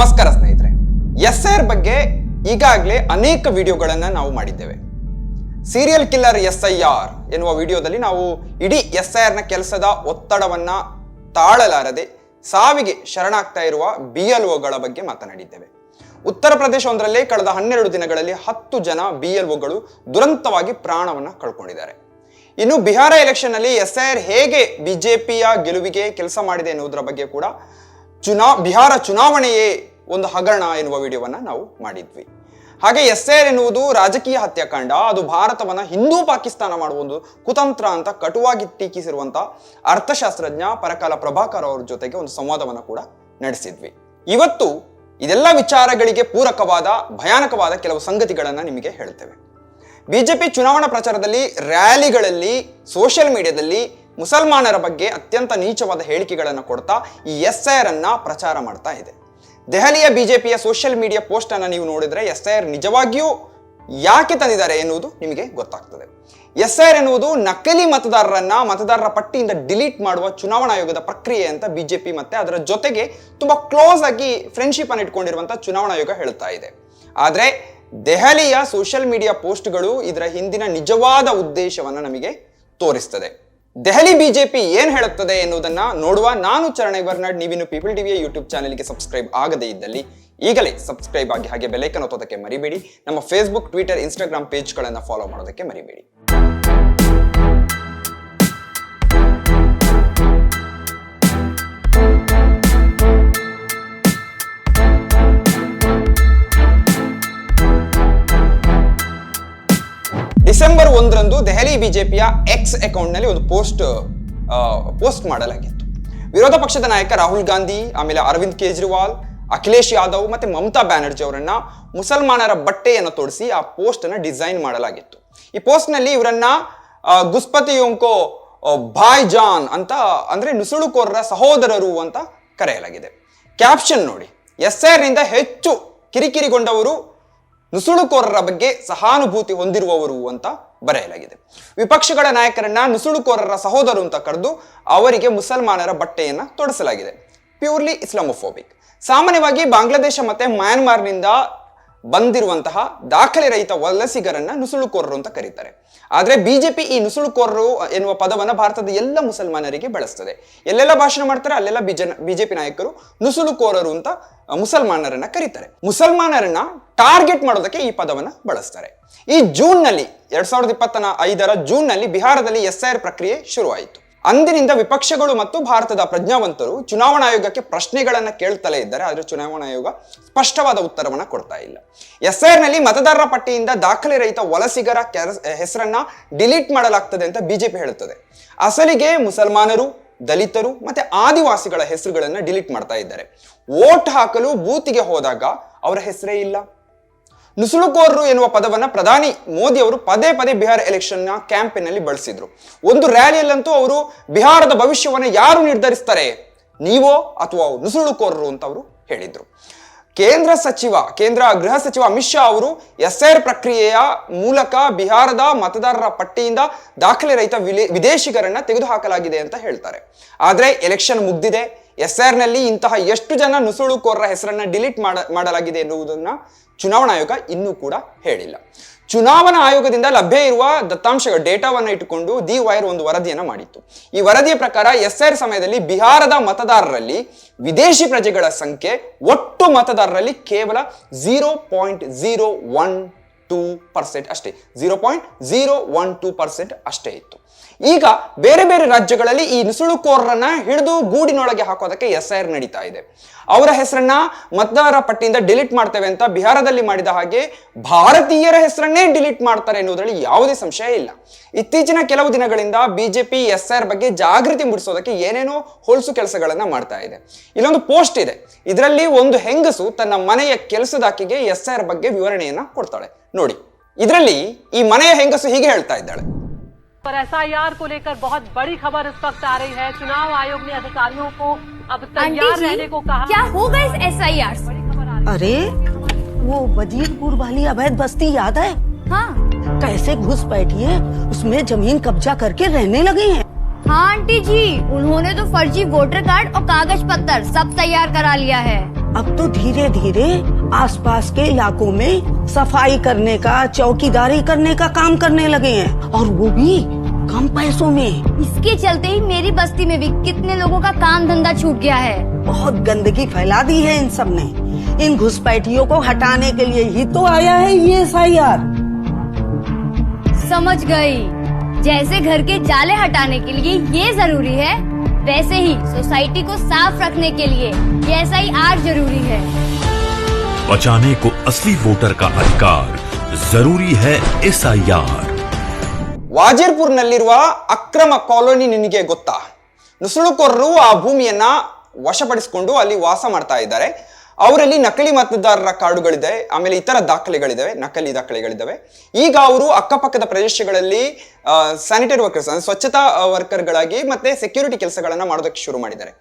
ನಮಸ್ಕಾರ ಸ್ನೇಹಿತರೆ, ಎಸ್ಐಆರ್ ಬಗ್ಗೆ ಈಗಾಗಲೇ ಅನೇಕ ವಿಡಿಯೋಗಳನ್ನು ನಾವು ಮಾಡಿದ್ದೇವೆ. ಸೀರಿಯಲ್ ಕಿಲ್ಲರ್ ಎಸ್ಐಆರ್ ಎನ್ನುವ ವಿಡಿಯೋದಲ್ಲಿ ನಾವು ಇಡೀ ಎಸ್ಐಆರ್ನ ಕೆಲಸದ ಒತ್ತಡವನ್ನ ತಾಳಲಾರದೆ ಸಾವಿಗೆ ಶರಣಾಗ್ತಾ ಇರುವ BLOಗಳ ಬಗ್ಗೆ ಮಾತನಾಡಿದ್ದೇವೆ. ಉತ್ತರ ಪ್ರದೇಶವೊಂದರಲ್ಲೇ ಕಳೆದ 12 ದಿನಗಳಲ್ಲಿ 10 ಜನ BLOಗಳು ದುರಂತವಾಗಿ ಪ್ರಾಣವನ್ನ ಕಳ್ಕೊಂಡಿದ್ದಾರೆ. ಇನ್ನು ಬಿಹಾರ ಎಲೆಕ್ಷನ್ ನಲ್ಲಿ ಎಸ್ಐಆರ್ ಹೇಗೆ ಬಿಜೆಪಿಯ ಗೆಲುವಿಗೆ ಕೆಲಸ ಮಾಡಿದೆ ಎನ್ನುವುದರ ಬಗ್ಗೆ ಕೂಡ ಬಿಹಾರ ಚುನಾವಣೆಯೇ ಒಂದು ಹಗರಣ ಎನ್ನುವ ವಿಡಿಯೋವನ್ನ ನಾವು ಮಾಡಿದ್ವಿ. ಹಾಗೆ ಎಸ್ಐಆರ್ ಎನ್ನುವುದು ರಾಜಕೀಯ ಹತ್ಯಾಕಾಂಡ, ಅದು ಭಾರತವನ್ನ ಹಿಂದೂ ಪಾಕಿಸ್ತಾನ ಮಾಡುವ ಒಂದು ಕುತಂತ್ರ ಅಂತ ಕಟುವಾಗಿ ಟೀಕಿಸಿರುವಂತ ಅರ್ಥಶಾಸ್ತ್ರಜ್ಞ ಪರಕಾಲ ಪ್ರಭಾಕರ್ ಅವರ ಜೊತೆಗೆ ಒಂದು ಸಂವಾದವನ್ನ ಕೂಡ ನಡೆಸಿದ್ವಿ. ಇವತ್ತು ಇದೆಲ್ಲ ವಿಚಾರಗಳಿಗೆ ಪೂರಕವಾದ ಭಯಾನಕವಾದ ಕೆಲವು ಸಂಗತಿಗಳನ್ನ ನಿಮಗೆ ಹೇಳ್ತೇವೆ. ಬಿಜೆಪಿ ಚುನಾವಣಾ ಪ್ರಚಾರದಲ್ಲಿ, ರ್ಯಾಲಿಗಳಲ್ಲಿ, ಸೋಷಿಯಲ್ ಮೀಡಿಯಾದಲ್ಲಿ ಮುಸಲ್ಮಾನರ ಬಗ್ಗೆ ಅತ್ಯಂತ ನೀಚವಾದ ಹೇಳಿಕೆಗಳನ್ನು ಕೊಡ್ತಾ ಈ ಎಸ್ಐಆರ್ ಅನ್ನ ಪ್ರಚಾರ ಮಾಡ್ತಾ ಇದೆ. ದೆಹಲಿಯ ಬಿಜೆಪಿಯ ಸೋಷಿಯಲ್ ಮೀಡಿಯಾ ಪೋಸ್ಟ್ ಅನ್ನ ನೀವು ನೋಡಿದ್ರೆ ಎಸ್ಐಆರ್ ನಿಜವಾಗಿಯೂ ಯಾಕೆ ತಂದಿದ್ದಾರೆ ಎನ್ನುವುದು ನಿಮಗೆ ಗೊತ್ತಾಗ್ತದೆ. ಎಸ್ಐಆರ್ ಎನ್ನುವುದು ನಕಲಿ ಮತದಾರರ ಪಟ್ಟಿಯಿಂದ ಡಿಲೀಟ್ ಮಾಡುವ ಚುನಾವಣಾ ಆಯೋಗದ ಪ್ರಕ್ರಿಯೆ ಅಂತ ಬಿಜೆಪಿ ಮತ್ತೆ ಅದರ ಜೊತೆಗೆ ತುಂಬಾ ಕ್ಲೋಸ್ ಆಗಿ ಫ್ರೆಂಡ್ಶಿಪ್ ಅನ್ನು ಇಟ್ಕೊಂಡಿರುವಂತಹ ಚುನಾವಣಾ ಆಯೋಗ ಹೇಳ್ತಾ ಇದೆ. ಆದ್ರೆ ದೆಹಲಿಯ ಸೋಷಿಯಲ್ ಮೀಡಿಯಾ ಪೋಸ್ಟ್ಗಳು ಇದರ ಹಿಂದಿನ ನಿಜವಾದ ಉದ್ದೇಶವನ್ನ ನಮಗೆ ತೋರಿಸ್ತದೆ. ದೆಹಲಿ ಬಿಜೆಪಿ ಏನ್ ಹೇಳುತ್ತದೆ ಎನ್ನುವುದನ್ನ ನೋಡುವ. ನಾನು ಚರಣ್ ಬರ್ನಾಡ್. ನೀವಿನ್ನು ಪೀಪಲ್ ಟಿವಿಯ ಯೂಟ್ಯೂಬ್ ಚಾನೆಲ್ಗೆ ಸಬ್ಸ್ಕ್ರೈಬ್ ಆಗದೇ ಇದ್ದಲ್ಲಿ ಈಗಲೇ ಸಬ್ಸ್ಕ್ರೈಬ್ ಆಗಿ, ಹಾಗೆ ಬೆಲೈಕನ್ ಒತ್ತೋದಕ್ಕೆ ಮರಿಬೇಡಿ. ನಮ್ಮ ಫೇಸ್ಬುಕ್, ಟ್ವಿಟರ್, ಇನ್ಸ್ಟಾಗ್ರಾಮ್ ಪೇಜ್ಗಳನ್ನು ಫಾಲೋ ಮಾಡೋದಕ್ಕೆ ಮರಿಬೇಡಿ. ಡಿಸೆಂಬರ್ 1ರಂದು ದೆಹಲಿ ಬಿಜೆಪಿಯ ಎಕ್ಸ್ ಅಕೌಂಟ್ ನಲ್ಲಿ ಒಂದು ಪೋಸ್ಟ್ ಮಾಡಲಾಗಿತ್ತು. ವಿರೋಧ ಪಕ್ಷದ ನಾಯಕ ರಾಹುಲ್ ಗಾಂಧಿ, ಆಮೇಲೆ ಅರವಿಂದ್ ಕೇಜ್ರಿವಾಲ್, ಅಖಿಲೇಶ್ ಯಾದವ್ ಮತ್ತೆ ಮಮತಾ ಬ್ಯಾನರ್ಜಿ ಅವರನ್ನ ಮುಸಲ್ಮಾನರ ಬಟ್ಟೆಯನ್ನು ತೋರಿಸಿ ಆ ಪೋಸ್ಟ್ ಅನ್ನ ಡಿಸೈನ್ ಮಾಡಲಾಗಿತ್ತು. ಈ ಪೋಸ್ಟ್ ನಲ್ಲಿ ಇವರನ್ನ ಗುಸ್ಪತಿಯೋಂಕೋ ಭಾಯ್ ಜಾನ್ ಅಂತ, ಅಂದ್ರೆ ನುಸುಳುಕೋರರ ಸಹೋದರರು ಅಂತ ಕರೆಯಲಾಗಿದೆ. ಕ್ಯಾಪ್ಷನ್ ನೋಡಿ, ಎಸ್ಐಆರ್ ನಿಂದ ಹೆಚ್ಚು ಕಿರಿಕಿರಿಗೊಂಡವರು ನುಸುಳುಕೋರರ ಬಗ್ಗೆ ಸಹಾನುಭೂತಿ ಹೊಂದಿರುವವರು ಅಂತ ಬರೆಯಲಾಗಿದೆ. ವಿಪಕ್ಷಗಳ ನಾಯಕರನ್ನ ನುಸುಳುಕೋರರ ಸಹೋದರು ಅಂತ ಕರೆದು ಅವರಿಗೆ ಮುಸಲ್ಮಾನರ ಬಟ್ಟೆಯನ್ನ ತೊಡಿಸಲಾಗಿದೆ. ಪ್ಯೂರ್ಲಿ ಇಸ್ಲಾಮೋಫೋಬಿಕ್. ಸಾಮಾನ್ಯವಾಗಿ ಬಾಂಗ್ಲಾದೇಶ ಮತ್ತೆ ಮ್ಯಾನ್ಮಾರ್ನಿಂದ ಬಂದಿರುವಂತಹ ದಾಖಲೆ ರಹಿತ ವಲಸಿಗರನ್ನ ನುಸುಳುಕೋರರು ಅಂತ ಕರೀತಾರೆ. ಆದ್ರೆ ಬಿಜೆಪಿ ಈ ನುಸುಳುಕೋರರು ಎನ್ನುವ ಪದವನ್ನ ಭಾರತದ ಎಲ್ಲ ಮುಸಲ್ಮಾನರಿಗೆ ಬಳಸ್ತದೆ. ಎಲ್ಲೆಲ್ಲ ಭಾಷಣ ಮಾಡ್ತಾರೆ ಅಲ್ಲೆಲ್ಲ ಬಿಜೆಪಿ ನಾಯಕರು ನುಸುಳುಕೋರರು ಅಂತ ಮುಸಲ್ಮಾನರನ್ನ ಕರೀತಾರೆ. ಮುಸಲ್ಮಾನರನ್ನ ಟಾರ್ಗೆಟ್ ಮಾಡೋದಕ್ಕೆ ಈ ಪದವನ್ನ ಬಳಸ್ತಾರೆ. ಈ ಜೂನ್ ನಲ್ಲಿ 2025ರ ಜೂನ್ ನಲ್ಲಿ ಬಿಹಾರದಲ್ಲಿ ಎಸ್ಐಆರ್ ಪ್ರಕ್ರಿಯೆ ಶುರುವಾಯಿತು. ಅಂದಿನಿಂದ ವಿಪಕ್ಷಗಳು ಮತ್ತು ಭಾರತದ ಪ್ರಜ್ಞಾವಂತರು ಚುನಾವಣಾ ಆಯೋಗಕ್ಕೆ ಪ್ರಶ್ನೆಗಳನ್ನ ಕೇಳ್ತಲೇ ಇದ್ದಾರೆ. ಆದ್ರೆ ಚುನಾವಣಾ ಆಯೋಗ ಸ್ಪಷ್ಟವಾದ ಉತ್ತರವನ್ನ ಕೊಡ್ತಾ ಇಲ್ಲ. ಎಸ್ಐಆರ್ ನಲ್ಲಿ ಮತದಾರರ ಪಟ್ಟಿಯಿಂದ ದಾಖಲೆ ರಹಿತ ವಲಸಿಗರ ಹೆಸರನ್ನ ಡಿಲೀಟ್ ಮಾಡಲಾಗ್ತದೆ ಅಂತ ಬಿಜೆಪಿ ಹೇಳುತ್ತದೆ. ಅಸಲಿಗೆ ಮುಸಲ್ಮಾನರು, ದಲಿತರು ಮತ್ತೆ ಆದಿವಾಸಿಗಳ ಹೆಸರುಗಳನ್ನ ಡಿಲೀಟ್ ಮಾಡ್ತಾ ಇದ್ದಾರೆ. ವೋಟ್ ಹಾಕಲು ಬೂತಿಗೆ ಹೋದಾಗ ಅವರ ಹೆಸರೇ ಇಲ್ಲ. ನುಸುಳುಕೋರರು ಎನ್ನುವ ಪದವನ್ನ ಪ್ರಧಾನಿ ಮೋದಿ ಅವರು ಪದೇ ಪದೇ ಬಿಹಾರ ಎಲೆಕ್ಷನ್ ನ ಕ್ಯಾಂಪೇನ್ ನಲ್ಲಿ ಬಳಸಿದ್ರು. ಒಂದು ರ್ಯಾಲಿಯಲ್ಲಂತೂ ಅವರು ಬಿಹಾರದ ಭವಿಷ್ಯವನ್ನು ಯಾರು ನಿರ್ಧರಿಸ್ತಾರೆ, ನೀವೋ ಅಥವಾ ನುಸುಳುಕೋರರು ಅಂತ ಅವರು ಹೇಳಿದ್ರು. ಕೇಂದ್ರ ಗೃಹ ಸಚಿವ ಅಮಿತ್ ಶಾ ಅವರು ಎಸ್ಐಆರ್ ಪ್ರಕ್ರಿಯೆಯ ಮೂಲಕ ಬಿಹಾರದ ಮತದಾರರ ಪಟ್ಟಿಯಿಂದ ದಾಖಲೆ ರಹಿತ ವಿದೇಶಿಗರನ್ನ ತೆಗೆದುಹಾಕಲಾಗಿದೆ ಅಂತ ಹೇಳ್ತಾರೆ. ಆದ್ರೆ ಎಲೆಕ್ಷನ್ ಮುಗ್ದಿದೆ. ಎಸ್ಐಆರ್ ನಲ್ಲಿ ಇಂತಹ ಎಷ್ಟು ಜನ ನುಸುಳುಕೋರರ ಹೆಸರನ್ನ ಡಿಲೀಟ್ ಮಾಡಲಾಗಿದೆ ಎನ್ನುವುದನ್ನ ಚುನಾವಣಾ ಆಯೋಗ ಇನ್ನೂ ಕೂಡ ಹೇಳಿಲ್ಲ. ಚುನಾವಣಾ ಆಯೋಗದಿಂದ ಲಭ್ಯ ಇರುವ ದತ್ತಾಂಶಗಳ ಡೇಟಾವನ್ನು ಇಟ್ಟುಕೊಂಡು ದಿ ವೈರ್ ಒಂದು ವರದಿಯನ್ನು ಮಾಡಿತ್ತು. ಈ ವರದಿಯ ಪ್ರಕಾರ ಎಸ್ಐಆರ್ ಸಮಯದಲ್ಲಿ ಬಿಹಾರದ ಮತದಾರರಲ್ಲಿ ವಿದೇಶಿ ಪ್ರಜೆಗಳ ಸಂಖ್ಯೆ ಒಟ್ಟು ಮತದಾರರಲ್ಲಿ ಕೇವಲ 0.012% ಅಷ್ಟೇ, 0.012% ಅಷ್ಟೇ ಇತ್ತು. ಈಗ ಬೇರೆ ಬೇರೆ ರಾಜ್ಯಗಳಲ್ಲಿ ಈ ನುಸುಳುಕೋರರನ್ನ ಹಿಡಿದು ಗೂಡಿನೊಳಗೆ ಹಾಕೋದಕ್ಕೆ ಎಸ್ಐಆರ್ ನಡೀತಾ ಇದೆ. ಅವರ ಹೆಸರನ್ನ ಮತದಾರರ ಪಟ್ಟಿಯಿಂದ ಡಿಲೀಟ್ ಮಾಡ್ತೇವೆ ಅಂತ ಬಿಹಾರದಲ್ಲಿ ಮಾಡಿದ ಹಾಗೆ ಭಾರತೀಯರ ಹೆಸರನ್ನೇ ಡಿಲೀಟ್ ಮಾಡ್ತಾರೆ ಎನ್ನುವುದರಲ್ಲಿ ಯಾವುದೇ ಸಂಶಯ ಇಲ್ಲ. ಇತ್ತೀಚಿನ ಕೆಲವು ದಿನಗಳಿಂದ ಬಿಜೆಪಿ ಎಸ್ಐಆರ್ ಬಗ್ಗೆ ಜಾಗೃತಿ ಮೂಡಿಸೋದಕ್ಕೆ ಏನೇನೋ ಹೊಲಸು ಕೆಲಸಗಳನ್ನ ಮಾಡ್ತಾ ಇದೆ. ಇಲ್ಲೊಂದು ಪೋಸ್ಟ್ ಇದೆ. ಇದರಲ್ಲಿ ಒಂದು ಹೆಂಗಸು ತನ್ನ ಮನೆಯ ಕೆಲಸದಾಕಿಗೆ ಎಸ್ಐಆರ್ ಬಗ್ಗೆ ವಿವರಣೆಯನ್ನ ಕೊಡ್ತಾಳೆ. ನೋಡಿ, ಇದರಲ್ಲಿ ಈ ಮನೆಯ ಹೆಂಗಸು ಹೀಗೆ ಹೇಳ್ತಾ ಇದ್ದಾಳೆ. पर एसआईआर को लेकर बहुत बड़ी खबर इस वक्त आ रही है. चुनाव आयोग ने अधिकारियों को अब तैयार रहने को कहा. क्या होगा इस एसआईआर से? अरे वो वजीरपुर वाली अवैध बस्ती याद है? हाँ. कैसे घुस बैठी है, उसमें जमीन कब्जा करके रहने लगे हैं. हाँ आंटी जी, उन्होंने तो फर्जी वोटर कार्ड और कागज पत्र सब तैयार करा लिया है. अब तो धीरे धीरे आसपास के इलाकों में सफाई करने का, चौकीदारी करने का काम करने लगे हैं, और वो भी कम पैसों में। इसके चलते ही मेरी बस्ती में भी कितने लोगों का काम धंधा छूट गया है। बहुत गंदगी फैला दी है इन सब ने। इन घुसपैठियों को हटाने के लिए ही तो आया है ये SIR। समझ गई। जैसे घर के जाले हटाने के लिए ये जरूरी है, वैसे ही सोसाइटी को साफ रखने के लिए ये SIR जरूरी है। बचाने को असली वोटर का अधिकार, जरूरी है SIR। ವಾಜಿರ್ಪುರ್ನಲ್ಲಿರುವ ಅಕ್ರಮ ಕಾಲೋನಿ ನಿನಗೆ ಗೊತ್ತಾ? ನುಸುಳುಕೋರರು ಆ ಭೂಮಿಯನ್ನ ವಶಪಡಿಸಿಕೊಂಡು ಅಲ್ಲಿ ವಾಸ ಮಾಡ್ತಾ ಇದ್ದಾರೆ. ಅವರಲ್ಲಿ ನಕಲಿ ಮತದಾರರ ಕಾರ್ಡುಗಳಿದೆ, ಆಮೇಲೆ ಇತರ ದಾಖಲೆಗಳಿದ್ದಾವೆ, ನಕಲಿ ದಾಖಲೆಗಳಿದ್ದಾವೆ. ಈಗ ಅವರು ಅಕ್ಕಪಕ್ಕದ ಪ್ರದೇಶಗಳಲ್ಲಿ ಸ್ಯಾನಿಟರಿ ವರ್ಕರ್ಸ್ ಅಂದ್ರೆ ಸ್ವಚ್ಛತಾ ವರ್ಕರ್ಗಳಾಗಿ ಮತ್ತೆ ಸೆಕ್ಯೂರಿಟಿ ಕೆಲಸಗಳನ್ನ ಮಾಡೋದಕ್ಕೆ ಶುರು ಮಾಡಿದ್ದಾರೆ.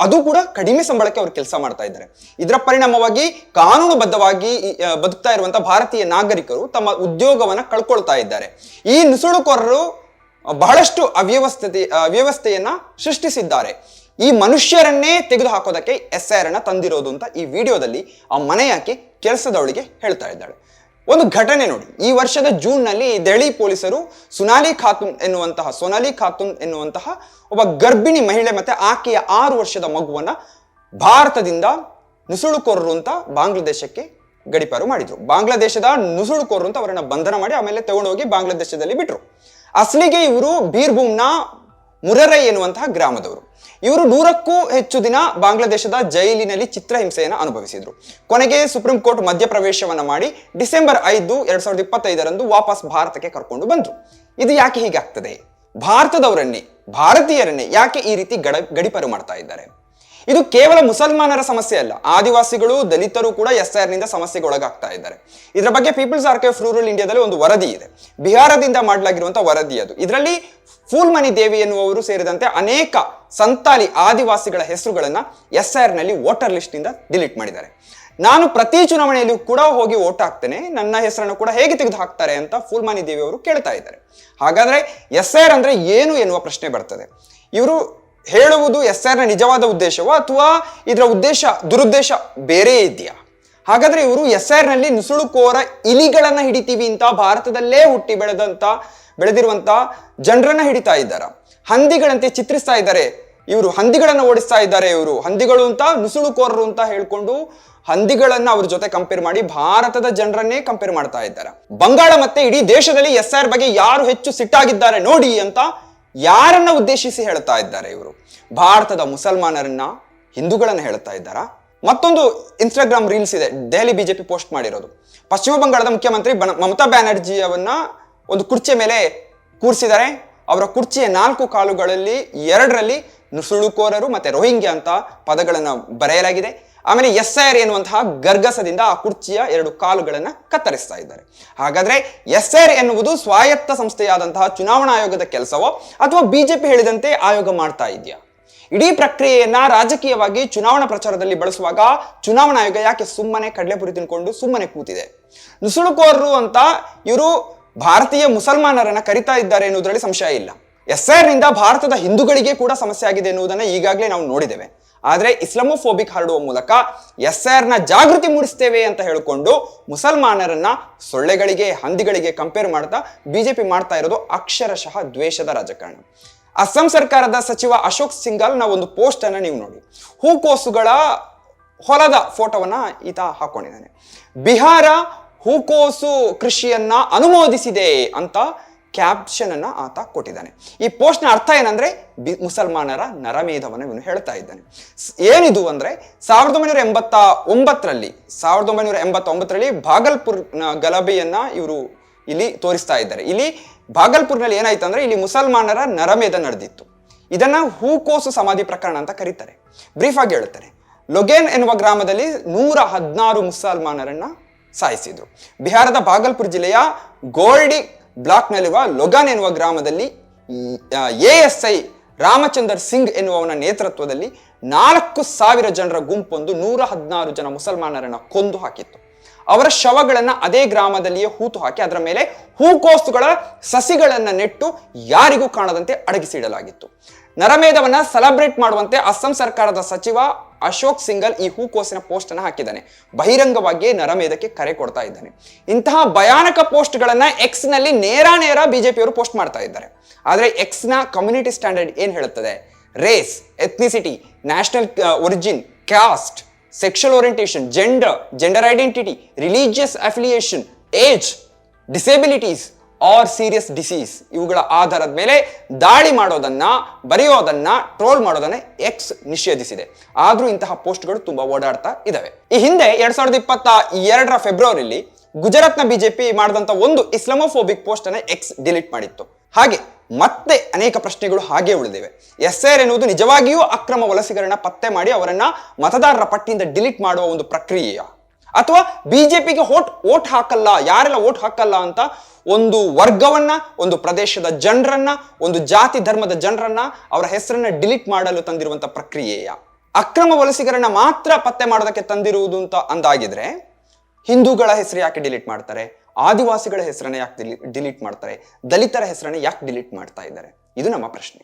ಅದು ಕೂಡ ಕಡಿಮೆ ಸಂಬಳಕ್ಕೆ ಅವರು ಕೆಲಸ ಮಾಡ್ತಾ ಇದ್ದಾರೆ. ಇದರ ಪರಿಣಾಮವಾಗಿ ಕಾನೂನುಬದ್ಧವಾಗಿ ಬದುಕ್ತಾ ಇರುವಂತಹ ಭಾರತೀಯ ನಾಗರಿಕರು ತಮ್ಮ ಉದ್ಯೋಗವನ್ನ ಕಳ್ಕೊಳ್ತಾ ಇದ್ದಾರೆ. ಈ ನುಸುಳುಕೋರರು ಬಹಳಷ್ಟು ಅವ್ಯವಸ್ಥೆಯನ್ನ ಸೃಷ್ಟಿಸಿದ್ದಾರೆ. ಈ ಮನುಷ್ಯರನ್ನೇ ತೆಗೆದು ಹಾಕೋದಕ್ಕೆ SIR ಅನ್ನ ತಂದಿರೋದು ಅಂತ ಈ ವಿಡಿಯೋದಲ್ಲಿ ಆ ಮನೆಯಾಕಿ ಕೆಲಸದವಳಿಗೆ ಹೇಳ್ತಾ ಇದ್ದಾಳೆ. ಒಂದು ಘಟನೆ ನೋಡಿ. ಈ ವರ್ಷದ ಜೂನ್ ನಲ್ಲಿ ದೆಹಲಿ ಪೊಲೀಸರು ಸೋನಾಲಿ ಖಾತೂನ್ ಎನ್ನುವಂತಹ ಒಬ್ಬ ಗರ್ಭಿಣಿ ಮಹಿಳೆ ಮತ್ತೆ ಆಕೆಯ 6 ವರ್ಷದ ಮಗುವನ್ನ ಭಾರತದಿಂದ ನುಸುಳುಕೋರರು ಅಂತ ಬಾಂಗ್ಲಾದೇಶಕ್ಕೆ ಗಡಿಪಾರು ಮಾಡಿದ್ರು. ಬಾಂಗ್ಲಾದೇಶದ ನುಸುಳುಕೋರರು ಅಂತ ಅವರನ್ನ ಬಂಧನ ಮಾಡಿ ಆಮೇಲೆ ತಗೊಂಡೋಗಿ ಬಾಂಗ್ಲಾದೇಶದಲ್ಲಿ ಬಿಟ್ರು. ಅಸಲಿಗೆ ಇವರು ಬೀರ್ಭೂಮ್ನ ಮುರರೈ ಎನ್ನುವಂತಹ ಗ್ರಾಮದವರು. ಇವರು 100ಕ್ಕೂ ಹೆಚ್ಚು ದಿನ ಬಾಂಗ್ಲಾದೇಶದ ಜೈಲಿನಲ್ಲಿ ಚಿತ್ರಹಿಂಸೆಯನ್ನು ಅನುಭವಿಸಿದ್ರು. ಕೊನೆಗೆ ಸುಪ್ರೀಂ ಕೋರ್ಟ್ ಮಧ್ಯಪ್ರವೇಶವನ್ನ ಮಾಡಿ ಡಿಸೆಂಬರ್ 5, 2025 ವಾಪಸ್ ಭಾರತಕ್ಕೆ ಕರ್ಕೊಂಡು ಬಂದ್ರು. ಇದು ಯಾಕೆ ಹೀಗಾಗ್ತದೆ? ಭಾರತೀಯರನ್ನೇ ಯಾಕೆ ಈ ರೀತಿ ಗಡಿಪಾರು ಮಾಡ್ತಾ ಇದ್ದಾರೆ? ಇದು ಕೇವಲ ಮುಸಲ್ಮಾನರ ಸಮಸ್ಯೆ ಅಲ್ಲ. ಆದಿವಾಸಿಗಳು, ದಲಿತರು ಕೂಡ SIR ನಿಂದ ಸಮಸ್ಯೆಗೆ ಒಳಗಾಗ್ತಾ ಇದ್ದಾರೆ. ಇದರ ಬಗ್ಗೆ ಪೀಪಲ್ಸ್ ಆರ್ಕೈವ್ ಆಫ್ ರೂರಲ್ ಇಂಡಿಯಾದಲ್ಲಿ ಒಂದು ವರದಿ ಇದೆ, ಬಿಹಾರದಿಂದ ಮಾಡಲಾಗಿರುವಂತಹ ವರದಿ ಅದು. ಇದರಲ್ಲಿ ಫೂಲ್ಮನಿ ದೇವಿ ಎನ್ನುವವರು ಸೇರಿದಂತೆ ಅನೇಕ ಸಂತಾಲಿ ಆದಿವಾಸಿಗಳ ಹೆಸರುಗಳನ್ನ SIR ನಲ್ಲಿ ವೋಟರ್ ಲಿಸ್ಟ್ ನಿಂದ ಡಿಲೀಟ್ ಮಾಡಿದ್ದಾರೆ. ನಾನು ಪ್ರತಿ ಚುನಾವಣೆಯಲ್ಲಿ ಕೂಡ ಹೋಗಿ ವೋಟ್ ಹಾಕ್ತೇನೆ, ನನ್ನ ಹೆಸರನ್ನು ಕೂಡ ಹೇಗೆ ತೆಗೆದು ಹಾಕ್ತಾರೆ ಅಂತ ಫೂಲ್ಮನಿ ದೇವಿ ಅವರು ಕೇಳ್ತಾ ಇದ್ದಾರೆ. ಹಾಗಾದ್ರೆ SIR ಅಂದ್ರೆ ಏನು ಎನ್ನುವ ಪ್ರಶ್ನೆ ಬರ್ತದೆ. ಇವರು ಹೇಳುವುದು SIR ನ ನಿಜವಾದ ಉದ್ದೇಶವೋ ಅಥವಾ ಇದರ ದುರುದ್ದೇಶ ಬೇರೆ ಇದೆಯಾ? ಹಾಗಾದ್ರೆ ಇವರು SIR ನಲ್ಲಿ ನುಸುಳುಕೋರ ಇಲಿಗಳನ್ನ ಹಿಡಿತೀವಿ ಅಂತ ಭಾರತದಲ್ಲೇ ಹುಟ್ಟಿ ಬೆಳೆದಿರುವಂತ ಜನರನ್ನ ಹಿಡಿತಾ ಇದ್ದಾರ. ಹಂದಿಗಳಂತೆ ಚಿತ್ರಿಸ್ತಾ ಇದ್ದಾರೆ. ಇವರು ಹಂದಿಗಳನ್ನ ಓಡಿಸ್ತಾ ಇದ್ದಾರೆ. ಇವರು ಹಂದಿಗಳು ಅಂತ, ನುಸುಳುಕೋರರು ಅಂತ ಹೇಳ್ಕೊಂಡು ಹಂದಿಗಳನ್ನ ಅವ್ರ ಜೊತೆ ಕಂಪೇರ್ ಮಾಡಿ ಭಾರತದ ಜನರನ್ನೇ ಕಂಪೇರ್ ಮಾಡ್ತಾ ಇದ್ದಾರೆ. ಬಂಗಾಳ ಮತ್ತೆ ಇಡೀ ದೇಶದಲ್ಲಿ SIR ಬಗ್ಗೆ ಯಾರು ಹೆಚ್ಚು ಸಿಟ್ಟಾಗಿದ್ದಾರೆ ನೋಡಿ ಅಂತ ಯಾರನ್ನ ಉದ್ದೇಶಿಸಿ ಹೇಳ್ತಾ ಇದ್ದಾರೆ ಇವರು? ಭಾರತದ ಮುಸಲ್ಮಾನರನ್ನ, ಹಿಂದೂಗಳನ್ನ ಹೇಳ್ತಾ ಇದ್ದಾರಾ? ಮತ್ತೊಂದು ಇನ್ಸ್ಟಾಗ್ರಾಮ್ ರೀಲ್ಸ್ ಇದೆ, ದೆಹಲಿ ಬಿಜೆಪಿ ಪೋಸ್ಟ್ ಮಾಡಿರೋದು. ಪಶ್ಚಿಮ ಬಂಗಾಳದ ಮುಖ್ಯಮಂತ್ರಿ ಮಮತಾ ಬ್ಯಾನರ್ಜಿ ಅವನ್ನ ಒಂದು ಕುರ್ಚಿಯ ಮೇಲೆ ಕೂರಿಸಿದ್ದಾರೆ. ಅವರ ಕುರ್ಚಿಯ 4 ಕಾಲುಗಳಲ್ಲಿ 2ರಲ್ಲಿ ನುಸುಳುಕೋರರು ಮತ್ತೆ ರೋಹಿಂಗ್ಯಾ ಅಂತ ಪದಗಳನ್ನ ಬರೆಯಲಾಗಿದೆ. ಆಮೇಲೆ SIR ಎನ್ನುವಂತಹ ಗರ್ಗಸದಿಂದ ಆ ಕುರ್ಚಿಯ 2 ಕಾಲುಗಳನ್ನ ಕತ್ತರಿಸ್ತಾ ಇದ್ದಾರೆ. ಹಾಗಾದ್ರೆ SIR ಎನ್ನುವುದು ಸ್ವಾಯತ್ತ ಸಂಸ್ಥೆಯಾದಂತಹ ಚುನಾವಣಾ ಆಯೋಗದ ಕೆಲಸವೋ ಅಥವಾ ಬಿಜೆಪಿ ಹೇಳಿದಂತೆ ಆಯೋಗ ಮಾಡ್ತಾ ಇದೆಯಾ? ಇಡೀ ಪ್ರಕ್ರಿಯೆಯನ್ನ ರಾಜಕೀಯವಾಗಿ ಚುನಾವಣಾ ಪ್ರಚಾರದಲ್ಲಿ ಬಳಸುವಾಗ ಚುನಾವಣಾ ಆಯೋಗ ಯಾಕೆ ಸುಮ್ಮನೆ ಕಡಲೆಪುರಿ ತಿನ್ಕೊಂಡು ಸುಮ್ಮನೆ ಕೂತಿದೆ? ನುಸುಳುಕೋರರು ಅಂತ ಇವರು ಭಾರತೀಯ ಮುಸಲ್ಮಾನರನ್ನ ಕರಿತಾ ಇದ್ದಾರೆ ಎನ್ನುವುದರಲ್ಲಿ ಸಂಶಯ ಇಲ್ಲ. SIR ನಿಂದ ಭಾರತದ ಹಿಂದೂಗಳಿಗೆ ಕೂಡ ಸಮಸ್ಯೆ ಆಗಿದೆ ಎನ್ನುವುದನ್ನ ಈಗಾಗಲೇ ನಾವು ನೋಡಿದ್ದೇವೆ. ಆದ್ರೆ ಇಸ್ಲಾಮೋಫೋಬಿಕ್ ಹರಡುವ ಮೂಲಕ SIR ನ ಜಾಗೃತಿ ಮೂಡಿಸ್ತೇವೆ ಅಂತ ಹೇಳಿಕೊಂಡು ಮುಸಲ್ಮಾನರನ್ನ ಸೊಳ್ಳೆಗಳಿಗೆ, ಹಂದಿಗಳಿಗೆ ಕಂಪೇರ್ ಮಾಡ್ತಾ ಬಿಜೆಪಿ ಮಾಡ್ತಾ ಇರೋದು ಅಕ್ಷರಶಃ ದ್ವೇಷದ ರಾಜಕಾರಣ. ಅಸ್ಸಾಂ ಸರ್ಕಾರದ ಸಚಿವ ಅಶೋಕ್ ಸಿಂಘಾಲ್ ನ ಒಂದು ಪೋಸ್ಟ್ ಅನ್ನ ನೀವು ನೋಡಿ. ಹೂಕೋಸುಗಳ ಹೊಲದ ಫೋಟೋವನ್ನ ಈತ ಹಾಕೊಂಡಿದ್ದಾನೆ. ಬಿಹಾರ ಹೂಕೋಸು ಕೃಷಿಯನ್ನ ಅನುಮೋದಿಸಿದೆ ಅಂತ ಕ್ಯಾಪ್ಷನ್ ಅನ್ನ ಆತ ಕೊಟ್ಟಿದ್ದಾನೆ. ಈ ಪೋಸ್ಟ್ ನ ಅರ್ಥ ಏನಂದ್ರೆ ಮುಸಲ್ಮಾನರ ನರಮೇಧವನ್ನು ಇವನು ಹೇಳ್ತಾ ಇದ್ದಾನೆ. ಏನಿದು ಅಂದ್ರೆ 1989ರಲ್ಲಿ ಭಾಗಲ್ಪುರ್ ಗಲಭೆಯನ್ನ ಇವರು ಇಲ್ಲಿ ತೋರಿಸ್ತಾ ಇದ್ದಾರೆ. ಇಲ್ಲಿ ಭಾಗಲ್ಪುರ್ನಲ್ಲಿ ಏನಾಯ್ತು ಅಂದ್ರೆ ಇಲ್ಲಿ ಮುಸಲ್ಮಾನರ ನರಮೇಧ ನಡೆದಿತ್ತು. ಇದನ್ನ ಹೂಕೋಸು ಸಮಾಧಿ ಪ್ರಕರಣ ಅಂತ ಕರೀತಾರೆ. ಬ್ರೀಫ್ ಆಗಿ ಹೇಳ್ತಾರೆ. ಲೊಗೇನ್ ಎನ್ನುವ ಗ್ರಾಮದಲ್ಲಿ 116 ಮುಸಲ್ಮಾನರನ್ನ ಸಾಯಿಸಿದ್ರು. ಬಿಹಾರದ ಭಾಗಲ್ಪುರ್ ಜಿಲ್ಲೆಯ ಗೋಲ್ಡಿ ಬ್ಲಾಕ್ ನಲ್ಲಿರುವ ಲೊಗಾನ್ ಎನ್ನುವ ಗ್ರಾಮದಲ್ಲಿ ASI ರಾಮಚಂದರ್ ಸಿಂಗ್ ಎನ್ನುವವನ ನೇತೃತ್ವದಲ್ಲಿ 4,000 ಜನರ ಗುಂಪೊಂದು 116 ಜನ ಮುಸಲ್ಮಾನರನ್ನ ಕೊಂದು ಹಾಕಿತ್ತು. ಅವರ ಶವಗಳನ್ನ ಅದೇ ಗ್ರಾಮದಲ್ಲಿಯೇ ಹೂತು ಹಾಕಿ ಅದರ ಮೇಲೆ ಹೂಕೋಸುಗಳ ಸಸಿಗಳನ್ನ ನೆಟ್ಟು ಯಾರಿಗೂ ಕಾಣದಂತೆ ಅಡಗಿಸಿಡಲಾಗಿತ್ತು. ನರಮೇಧವನ್ನ ಸೆಲೆಬ್ರೇಟ್ ಮಾಡುವಂತೆ ಅಸ್ಸಾಂ ಸರ್ಕಾರದ ಸಚಿವ ಅಶೋಕ್ ಸಿಂಗಲ್ ಈ ಹೂಕೋಸಿನ ಪೋಸ್ಟ್ ಅನ್ನು ಹಾಕಿದ್ದಾನೆ. ಬಹಿರಂಗವಾಗಿಯೇ ನರಮೇಧಕ್ಕೆ ಕರೆ ಕೊಡ್ತಾ ಇದ್ದಾನೆ. ಇಂತಹ ಭಯಾನಕ ಪೋಸ್ಟ್ ಗಳನ್ನ ಎಕ್ಸ್ ನಲ್ಲಿ ನೇರ ಬಿಜೆಪಿಯವರು ಪೋಸ್ಟ್ ಮಾಡ್ತಾ ಇದ್ದಾರೆ. ಆದ್ರೆ ಎಕ್ಸ್ ನ ಕಮ್ಯುನಿಟಿ ಸ್ಟ್ಯಾಂಡರ್ಡ್ ಏನ್ ಹೇಳುತ್ತದೆ? Race, ethnicity, national origin, caste, sexual orientation, gender identity, religious affiliation, age, disabilities or serious disease, ಇವುಗಳ ಆಧಾರದ ಮೇಲೆ ದಾಳಿ ಮಾಡೋದನ್ನ, ಬರೆಯೋದನ್ನ, ಟ್ರೋಲ್ ಮಾಡೋದನ್ನ ಎಕ್ಸ್ ನಿಷೇಧಿಸಿದೆ. ಆದ್ರೂ ಇಂತಹ ಪೋಸ್ಟ್ಗಳು ತುಂಬಾ ಓಡಾಡ್ತಾ ಇದಾವೆ. ಈ ಹಿಂದೆ 2022 ಫೆಬ್ರವರಿಲಿ ಗುಜರಾತ್ನ ಬಿಜೆಪಿ ಮಾಡಿದಂತ ಒಂದು ಇಸ್ಲಾಮೋಫೋಬಿಕ್ ಪೋಸ್ಟ್ ಅನ್ನ ಎಕ್ಸ್ ಡಿಲೀಟ್ ಮಾಡಿತ್ತು. ಹಾಗೆ ಮತ್ತೆ ಅನೇಕ ಪ್ರಶ್ನೆಗಳು ಹಾಗೆ ಉಳಿದಿವೆ. ಎಸ್ಐಆರ್ ಎನ್ನುವುದು ನಿಜವಾಗಿಯೂ ಅಕ್ರಮ ವಲಸಿಗರನ್ನ ಪತ್ತೆ ಮಾಡಿ ಅವರನ್ನ ಮತದಾರರ ಪಟ್ಟಿಯಿಂದ ಡಿಲೀಟ್ ಮಾಡುವ ಒಂದು ಪ್ರಕ್ರಿಯೆಯ, ಅಥವಾ ಬಿಜೆಪಿಗೆ ಓಟ್ ಹಾಕಲ್ಲ, ಯಾರೆಲ್ಲ ಓಟ್ ಹಾಕಲ್ಲ ಅಂತ ಒಂದು ವರ್ಗವನ್ನ, ಒಂದು ಪ್ರದೇಶದ ಜನರನ್ನ, ಒಂದು ಜಾತಿ ಧರ್ಮದ ಜನರನ್ನ, ಅವರ ಹೆಸರನ್ನ ಡಿಲೀಟ್ ಮಾಡಲು ತಂದಿರುವಂತ ಪ್ರಕ್ರಿಯೆಯ? ಅಕ್ರಮ ವಲಸಿಗರನ್ನ ಮಾತ್ರ ಪತ್ತೆ ಮಾಡೋದಕ್ಕೆ ತಂದಿರುವುದು ಅಂತ ಅಂದಾಗಿದ್ರೆ ಹಿಂದೂಗಳ ಹೆಸರು ಯಾಕೆ ಡಿಲೀಟ್ ಮಾಡ್ತಾರೆ? ಆದಿವಾಸಿಗಳ ಹೆಸರನ್ನ ಯಾಕೆ ಡಿಲೀಟ್ ಮಾಡ್ತಾರೆ? ದಲಿತರ ಹೆಸರನ್ನ ಯಾಕೆ ಡಿಲೀಟ್ ಮಾಡ್ತಾ ಇದ್ದಾರೆ? ಇದು ನಮ್ಮ ಪ್ರಶ್ನೆ.